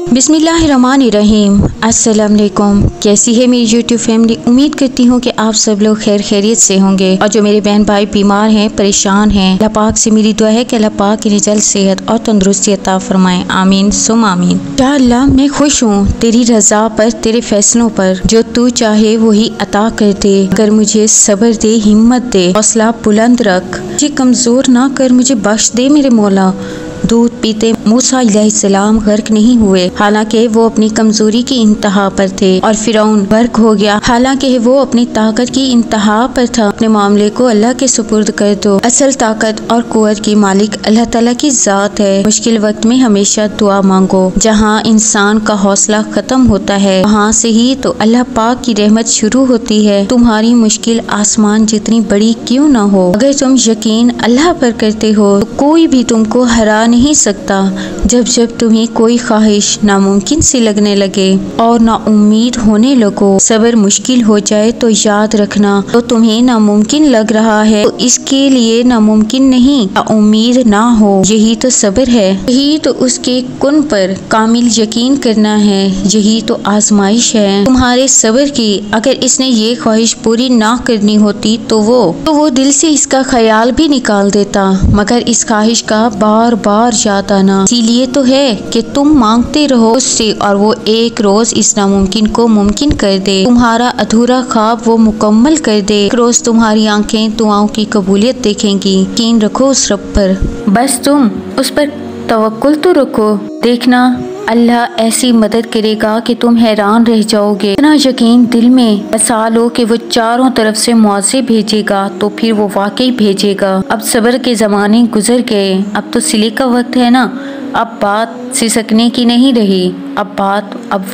बिस्मिल्लाहिर्रहमानिर्रहीम। अस्सलाम वालेकुम। कैसी है मेरी यूट्यूब फैमिली? उम्मीद करती हूँ कि आप सब लोग खैर खैरियत से होंगे। और जो मेरे बहन भाई बीमार हैं, परेशान हैं, अल्लाह पाक से मेरी दुआ है कि अल्लाह पाक इन्हें जल्द सेहत और तंदुरुस्ती अता फरमाए। आमीन सुम आमीन। या अल्लाह, मैं खुश हूँ तेरी रजा पर, तेरे फैसलों पर। जो तू चाहे वही अता कर दे। अगर मुझे सब्र दे, हिम्मत दे, हौसला बुलंद रख। मुझे कमजोर ना कर, मुझे बख्श दे मेरे मौला। दूध पीते मूसा अलैहिस्सलाम गर्क नहीं हुए, हालांकि वो अपनी कमजोरी की इंतहा पर थे, और फिरौन गर्क हो गया, हालांकि वो अपनी ताकत की इंतहा पर था। अपने मामले को अल्लाह के सुपुर्द कर दो। असल ताकत और कुव्वत की मालिक अल्लाह ताला की जात है। मुश्किल वक्त में हमेशा दुआ मांगो। जहाँ इंसान का हौसला खत्म होता है, वहाँ से ही तो अल्लाह पाक की रहमत शुरू होती है। तुम्हारी मुश्किल आसमान जितनी बड़ी क्यों न हो, अगर तुम यकीन अल्लाह पर करते हो तो कोई भी तुमको हरा नहीं सकता। जब जब तुम्हें कोई ख्वाहिश नामुमकिन सी लगने लगे और ना उम्मीद होने लगो, सब्र मुश्किल हो जाए तो याद रखना, तो तुम्हें नामुमकिन लग रहा है तो इसके लिए नामुमकिन नहीं, उम्मीद ना हो, यही तो सब्र है। यही तो उसके कुन पर कामिल यकीन करना है। यही तो आजमाइश है तुम्हारे सब्र की। अगर इसने ये ख्वाहिश पूरी ना करनी होती तो वो दिल से इसका ख्याल भी निकाल देता, मगर इस ख्वाहिश का बार बार याद आना इसीलिए तो है कि तुम मांगते रहो उससे, और वो एक रोज इस नामुमकिन को मुमकिन कर दे। तुम्हारा अधूरा ख्वाब वो मुकम्मल कर दे। एक रोज तुम्हारी आंखें दुआओं की कबूलियत देखेंगी। यकीन रखो उस रब पर, बस तुम उस पर तवक्कुल तो रखो। देखना अल्लाह ऐसी मदद करेगा कि तुम हैरान रह जाओगे। इतना यकीन दिल में बसा लो कि वो चारों तरफ से मुआवजे भेजेगा, तो फिर वो वाकई भेजेगा। अब सब्र के ज़माने गुजर गए, अब तो सिले का वक्त है ना। अब बात सिसकने की नहीं रही, अब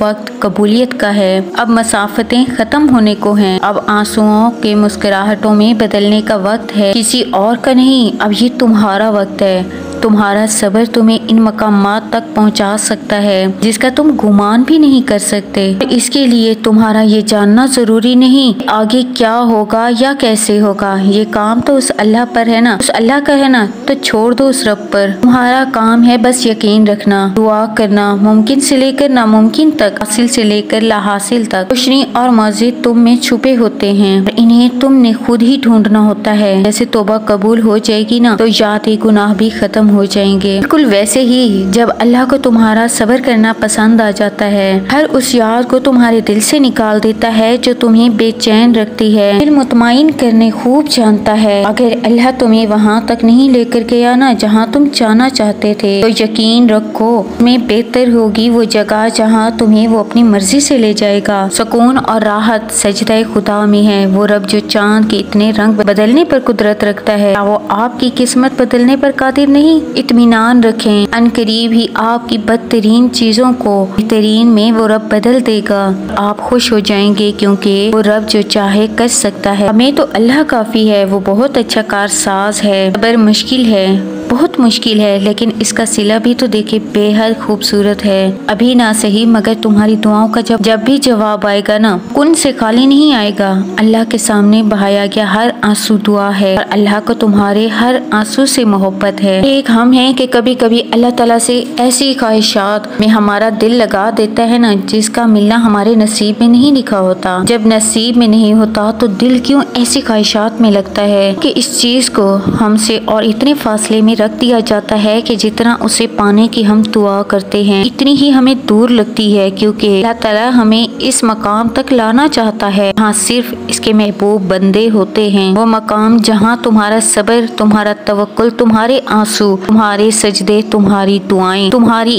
वक्त कबूलियत का है। अब मसाफतें खत्म होने को हैं। अब आंसुओं के मुस्कुराहटों में बदलने का वक्त है, किसी और का नहीं। अब ये तुम्हारा वक्त है। तुम्हारा सब्र तुम्हें इन मकामात तक पहुंचा सकता है जिसका तुम गुमान भी नहीं कर सकते। इसके लिए तुम्हारा ये जानना जरूरी नहीं आगे क्या होगा या कैसे होगा। ये काम तो उस अल्लाह पर है ना, उस अल्लाह का है ना, तो छोड़ दो उस रब पर। तुम्हारा काम है बस यकीन रखना, दुआ करना, मुमकिन से लेकर नामुमकिन तक, हासिल से लेकर लाहासिल तक। रोशनी और मौजे तुम में छुपे होते हैं, इन्हें तुमने खुद ही ढूंढना होता है। जैसे तौबा कबूल हो जाएगी ना, तो याद गुनाह भी खत्म हो जाएंगे। बिल्कुल वैसे ही जब अल्लाह को तुम्हारा सब्र करना पसंद आ जाता है, हर उस याद को तुम्हारे दिल से निकाल देता है जो तुम्हें बेचैन रखती है, फिर मुतमईन करने खूब जानता है। अगर अल्लाह तुम्हें वहाँ तक नहीं लेकर गया ना जहाँ तुम जाना चाहते थे, तो यकीन रखो में बेहतर होगी वो जगह जहाँ तुम्हें वो अपनी मर्जी से ले जाएगा। सुकून और राहत सजदा खुदा में है। वो रब जो चांद के इतने रंग बदलने पर कुदरत रखता है, वो आपकी किस्मत बदलने पर कादिर नहीं? इत्मीनान रखें, अनकरीब ही आपकी बदतरीन चीजों को बेहतरीन में वो रब बदल देगा। आप खुश हो जाएंगे क्योंकि वो रब जो चाहे कर सकता है। हमें तो अल्लाह काफी है, वो बहुत अच्छा कारसाज है। सब्र मुश्किल है, बहुत मुश्किल है, लेकिन इसका सिला भी तो देखे बेहद खूबसूरत है। अभी ना सही, मगर तुम्हारी दुआओं का जब भी जवाब आएगा ना, कुन से खाली नहीं आएगा। अल्लाह के सामने बहाया गया हर आंसू दुआ है, और अल्लाह को तुम्हारे हर आंसू से मोहब्बत है। एक हम हैं कि कभी कभी अल्लाह ताला से ऐसी ख्वाहिशात में हमारा दिल लगा देता है ना, जिसका मिलना हमारे नसीब में नहीं लिखा होता। जब नसीब में नहीं होता तो दिल क्यों ऐसी ख्वाहिशात में लगता है कि इस चीज को हमसे और इतने फासले में रख दिया जाता है कि जितना उसे पाने की हम दुआ करते हैं, इतनी ही हमें दूर लगती है, क्योंकि अल्लाह ताला हमें इस मकाम तक लाना चाहता है जहाँ सिर्फ इसके महबूब बंदे होते हैं। वो मकाम जहाँ तुम्हारा सब्र, तुम्हारा तवक्कुल, तुम्हारे आंसू, तुम्हारे सजदे, तुम्हारी दुआएं, तुम्हारी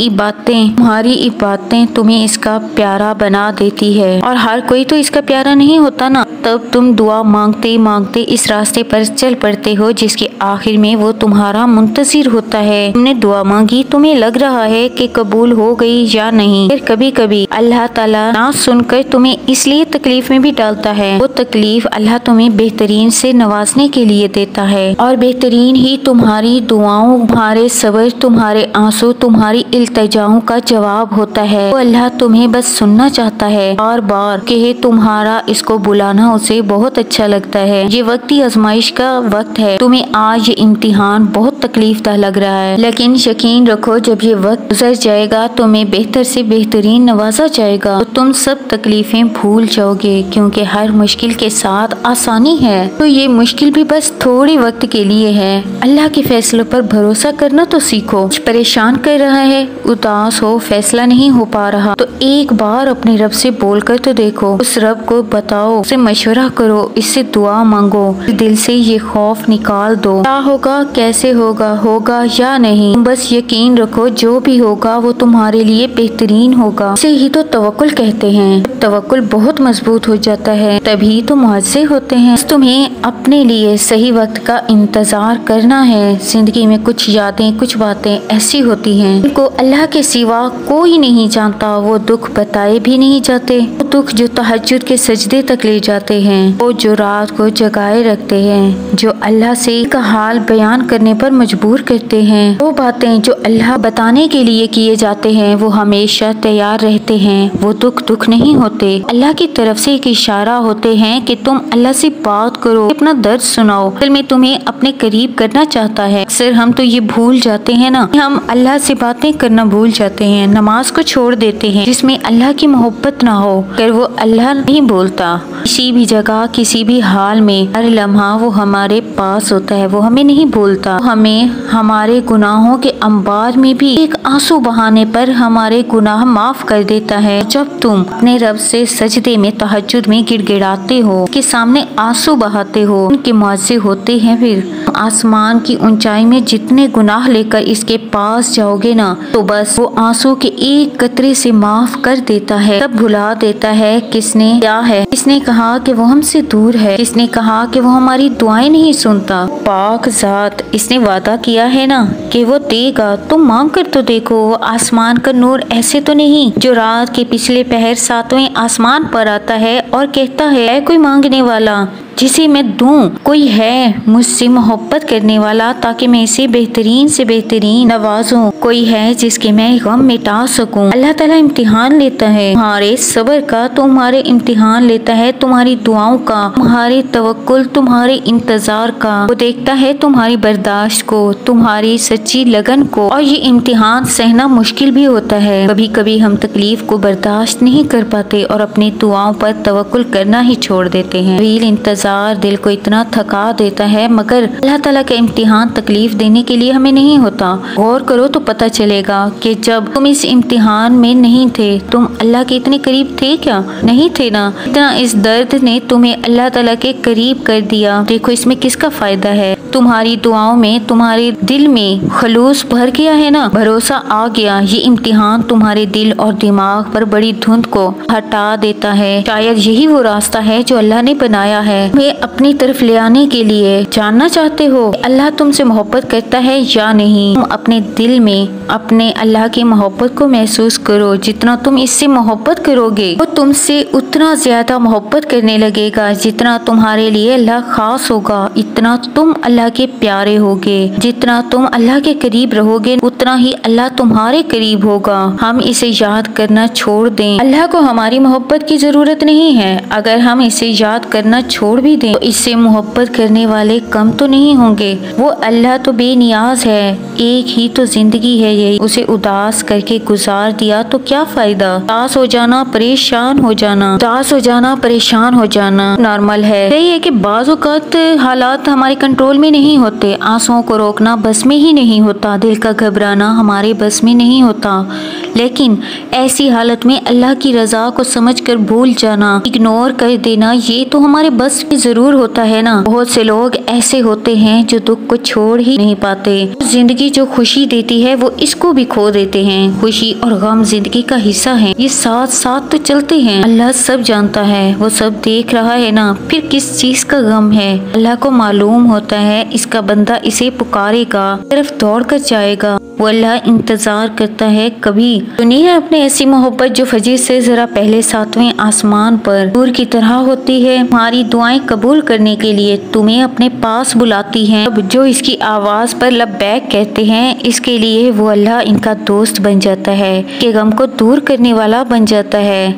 इबादतें तुम्हें इसका प्यारा बना देती है। और हर कोई तो इसका प्यारा नहीं होता ना, तब तुम दुआ मांगते मांगते इस रास्ते पर चल पड़ते हो जिसके आखिर में वो तुम्हारा मुंतजिर होता है। तुमने दुआ मांगी, तुम्हें लग रहा है कि कबूल हो गई या नहीं। फिर कभी कभी अल्लाह ताला ना सुनकर तुम्हें इसलिए तकलीफ में भी डालता है। वो तकलीफ अल्लाह तुम्हें बेहतरीन से नवाजने के लिए देता है, और बेहतरीन ही तुम्हारी दुआओं, तुम्हारे सब्र, तुम्हारे आंसू, तुम्हारी इल्तिजाओं का जवाब होता है। वो अल्लाह तुम्हें बस सुनना चाहता है, बार बार कि तुम्हारा इसको बुलाना उसे बहुत अच्छा लगता है। ये वक्त ही आजमाइश का वक्त है। तुम्हें आज ये इम्तिहान बहुत तकलीफदा लग रहा है, लेकिन यकीन रखो जब ये वक्त गुजर जाएगा तुम्हें बेहतर से बेहतरीन नवाजा जाएगा तो तुम सब तकलीफें भूल जाओगे, क्योंकि हर मुश्किल के साथ आसानी है। तो ये मुश्किल भी बस थोड़े वक्त के लिए है। अल्लाह के फैसलों पर भरोसा करना तो सीखो। परेशान कर रहा है, उदास हो, फैसला नहीं हो पा रहा, तो एक बार अपने रब से बोल कर तो देखो। उस रब को बताओ, उससे मशवरा करो, इससे दुआ मांगो, दिल से ये खौफ निकाल दो। क्या होगा, कैसे होगा, होगा या नहीं, बस यकीन रखो जो भी होगा वो तुम्हारे लिए बेहतरीन होगा। इसे ही तो तवक्कुल कहते हैं। तवक्कुल बहुत मजबूत हो जाता है तभी तो मुआवजे होते हैं। तुम्हें अपने लिए सही वक्त का इंतजार करना है। जिंदगी में कुछ यादें, कुछ बातें ऐसी होती हैं जिनको अल्लाह के सिवा कोई नहीं जानता। वो दुख बताए भी नहीं जाते, वो दुख जो तहज्जुद के सजदे तक ले जाते हैं, वो जो रात को जगाए रखते हैं, जो अल्लाह से का हाल बयान करने पर मजबूर करते हैं। वो बातें जो अल्लाह बताने के लिए किए जाते हैं वो हमेशा तैयार रहते हैं। वो दुख नहीं होते, अल्लाह की तरफ से एक इशारा होते हैं कि तुम अल्लाह से बात करो, अपना दर्द सुनाओ। दिल में तुम्हें अपने करीब करना चाहता है। अक्सर हम तो ये भूल जाते हैं ना, हम अल्लाह से बातें करना भूल जाते हैं, नमाज को छोड़ देते हैं जिसमें अल्लाह की मोहब्बत ना हो। अगर वो अल्लाह नहीं बोलता, किसी भी जगह किसी भी हाल में हर लम्हा वो हमारे पास होता है, वो हमें नहीं बोलता। हमें हमारे गुनाहों के अंबार में भी एक आंसू बहाने पर हमारे गुनाह माफ कर देता है। जब तुम अपने रब से सजदे में तहज्जुद में गिड़गिड़ाते हो, के सामने आंसू बहाते हो, उनके मुआवजे होते हैं। फिर आसमान की ऊंचाई में जितने गुनाह लेकर इसके पास जाओगे ना, तो बस वो आंसू के एक कतरे से माफ कर देता है, तब भुला देता है किसने क्या है। किसने कहा कि वो हमसे दूर है, किसने कहा कि वो हमारी दुआएं नहीं सुनता। पाक ज़ात, इसने वादा किया है ना कि वो देगा, तुम मांग कर तो देखो। वो आसमान का नूर ऐसे तो नहीं जो रात के पिछले पहर 7वें आसमान पर आता है और कहता है कोई मांगने वाला जिसे मैं दूं, कोई है मुझसे मोहब्बत करने वाला ताकि मैं इसे बेहतरीन से बेहतरीन नवाजूं, कोई है जिसके मैं गम मिटा सकूं। अल्लाह ताला इम्तिहान लेता है तुम्हारे सब्र का, तुम्हारे इम्तिहान लेता है तुम्हारी दुआओं का, तुम्हारे तवक्कुल, तुम्हारे इंतजार का। वो देखता है तुम्हारी बर्दाश्त को, तुम्हारी सच्ची लगन को। और ये इम्तिहान सहना मुश्किल भी होता है। कभी कभी हम तकलीफ को बर्दाश्त नहीं कर पाते और अपनी दुआओं पर तवक्कुल करना ही छोड़ देते हैं। दिल को इतना थका देता है, मगर अल्लाह ताला का इम्तिहान तकलीफ देने के लिए हमें नहीं होता। गौर करो तो पता चलेगा कि जब तुम इस इम्तिहान में नहीं थे, तुम अल्लाह के इतने करीब थे क्या? नहीं थे ना। इतना इस दर्द ने तुम्हें अल्लाह ताला के करीब कर दिया। देखो इसमें किसका फायदा है? तुम्हारी दुआओं में, तुम्हारे दिल में खलूस भर गया है ना, भरोसा आ गया। ये इम्तिहान तुम्हारे दिल और दिमाग पर बड़ी धुंध को हटा देता है। शायद यही वो रास्ता है जो अल्लाह ने बनाया है तुम्हें अपनी तरफ ले आने के लिए। जानना चाहते हो अल्लाह तुमसे मोहब्बत करता है या नहीं? तुम अपने दिल में अपने अल्लाह की मोहब्बत को महसूस करो। जितना तुम इससे मोहब्बत करोगे वो तुमसे उतना ज्यादा मोहब्बत करने लगेगा। जितना तुम्हारे लिए अल्लाह खास होगा, इतना तुम अल्लाह के प्यारे होगे। जितना तुम अल्लाह के करीब रहोगे उतना ही अल्लाह तुम्हारे करीब होगा। हम इसे याद करना छोड़ दें। अल्लाह को हमारी मोहब्बत की जरूरत नहीं है। अगर हम इसे याद करना छोड़ भी दें तो इससे मोहब्बत करने वाले कम तो नहीं होंगे। वो अल्लाह तो बेनियाज है। एक ही तो जिंदगी है यही, उसे उदास करके गुजार दिया तो क्या फायदा? उदास हो जाना, परेशान हो जाना, उदास हो जाना, परेशान हो जाना नॉर्मल है। सही है कि बाज़ औक़ात हालात हमारे कंट्रोल में नहीं होते। आंसुओं को रोकना बस में ही नहीं होता, दिल का घबराना हमारे बस में नहीं होता। लेकिन ऐसी हालत में अल्लाह की रजा को समझकर भूल जाना, इग्नोर कर देना, ये तो हमारे बस में जरूर होता है ना। बहुत से लोग ऐसे होते हैं जो दुख को छोड़ ही नहीं पाते। जिंदगी जो खुशी देती है वो इसको भी खो देते हैं। खुशी और गम जिंदगी का हिस्सा है, ये साथ साथ तो चलते हैं। अल्लाह सब जानता है, वो सब देख रहा है ना। फिर किस चीज का गम है? अल्लाह को मालूम होता है इसका बंदा इसे पुकारेगा, तरफ दौड़ कर जाएगा। वो अल्लाह इंतजार करता है। कभी सुनी है अपने ऐसी मोहब्बत जो फजर से जरा पहले 7वें आसमान पर नूर की तरह होती है। हमारी दुआएं कबूल करने के लिए तुम्हें अपने पास बुलाती हैं, जो इसकी आवाज़ पर लब्बैक कहते हैं, इसके लिए वो अल्लाह इनका दोस्त बन जाता है, के गम को दूर करने वाला बन जाता है।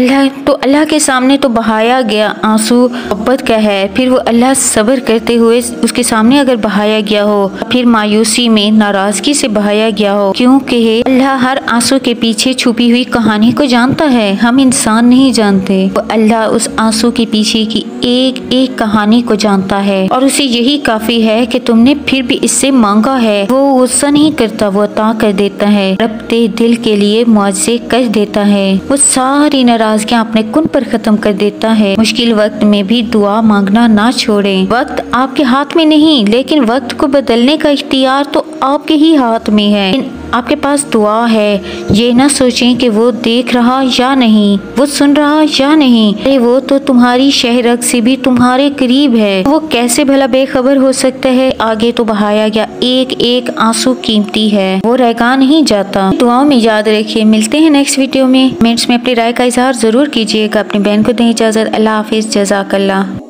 अल्लाह के सामने तो बहाया गया आंसू मोहब्बत का है, फिर वो अल्लाह सब्र करते हुए उसके सामने अगर बहाया गया हो, फिर मायूसी में नाराजगी से बहाया गया हो, क्योंकि अल्लाह हर आंसू के पीछे छुपी हुई कहानी को जानता है, हम इंसान नहीं जानते। वो अल्लाह उस आंसू के पीछे की एक एक कहानी को जानता है और उसे यही काफी है कि तुमने फिर भी इससे मांगा है। वो गुस्सा नहीं करता, वो अता कर देता है, रब्ते दिल के लिए मुआवजे कर देता है, वो सारी नाराजगियां अपने कुन पर खत्म कर देता है। मुश्किल वक्त में भी दुआ मांगना ना छोड़ें। वक्त आपके हाथ में नहीं, लेकिन वक्त को बदलने का इख्तियार तो आपके ही हाथ में है। आपके पास दुआ है, ये ना सोचें कि वो देख रहा या नहीं, वो सुन रहा या नहीं, अरे वो तो तुम्हारी शहरग से भी तुम्हारे करीब है, वो कैसे भला बेखबर हो सकता है। आगे तो बहाया गया एक एक आंसू कीमती है, वो रैगा नहीं जाता। दुआओं में याद रखिए। मिलते हैं नेक्स्ट वीडियो में। कमेंट्स में अपनी राय का इजहार जरूर कीजिएगा। अपनी बहन को दें इजाजत। अल्लाह हाफिज। जज़ाकल्लाह।